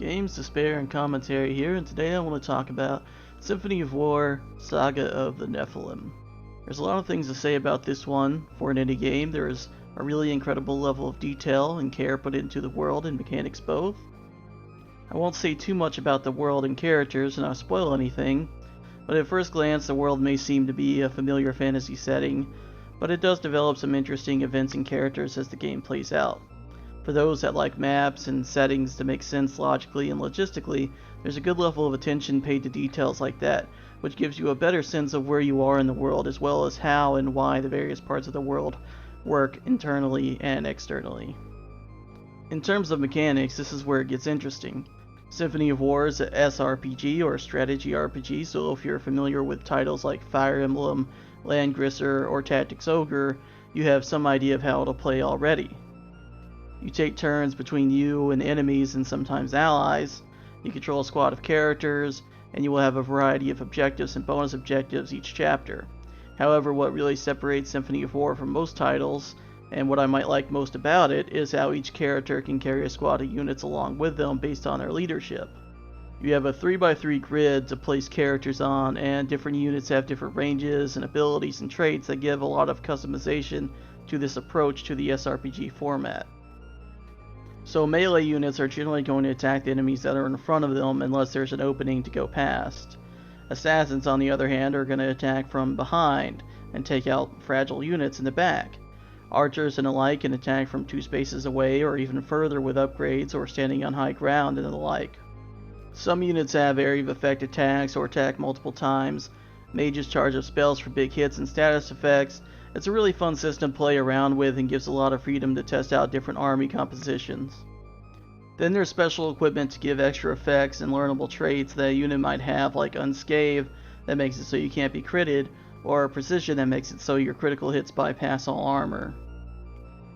Games, Despair, and Commentary here, and today I want to talk about Symphony of War, Saga of the Nephilim. There's a lot of things to say about this one. For an indie game, there is a really incredible level of detail and care put into the world and mechanics both. I won't say too much about the world and characters and not spoil anything, but at first glance the world may seem to be a familiar fantasy setting, but it does develop some interesting events and characters as the game plays out. For those that like maps and settings to make sense logically and logistically, there's a good level of attention paid to details like that, which gives you a better sense of where you are in the world as well as how and why the various parts of the world work internally and externally. In terms of mechanics, this is where it gets interesting. Symphony of War is a SRPG or strategy RPG, so if you're familiar with titles like Fire Emblem, Landgrisser, or Tactics Ogre, you have some idea of how it'll play already. You take turns between you and enemies and sometimes allies. You control a squad of characters, and you will have a variety of objectives and bonus objectives each chapter. However, what really separates Symphony of War from most titles, and what I might like most about it, is how each character can carry a squad of units along with them based on their leadership. You have a 3x3 grid to place characters on, and different units have different ranges and abilities and traits that give a lot of customization to this approach to the SRPG format. So melee units are generally going to attack the enemies that are in front of them unless there's an opening to go past. Assassins, on the other hand, are going to attack from behind and take out fragile units in the back. Archers and the like can attack from 2 spaces away or even further with upgrades or standing on high ground and the like. Some units have area of effect attacks or attack multiple times. Mages charge up spells for big hits and status effects. It's a really fun system to play around with and gives a lot of freedom to test out different army compositions. Then there's special equipment to give extra effects and learnable traits that a unit might have, like Unscathe, that makes it so you can't be critted, or Precision that makes it so your critical hits bypass all armor.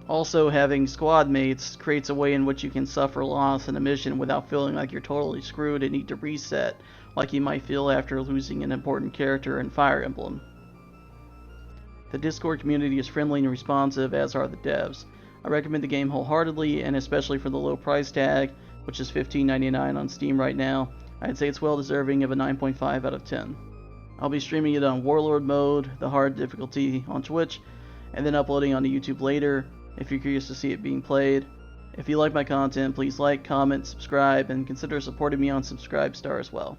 Also, having squad mates creates a way in which you can suffer loss in a mission without feeling like you're totally screwed and need to reset, like you might feel after losing an important character in Fire Emblem. The Discord community is friendly and responsive, as are the devs. I recommend the game wholeheartedly, and especially for the low price tag, which is $15.99 on Steam right now. I'd say it's well deserving of a 9.5 out of 10. I'll be streaming it on Warlord mode, the hard difficulty, on Twitch, and then uploading onto YouTube later, if you're curious to see it being played. If you like my content, please like, comment, subscribe, and consider supporting me on Subscribestar as well.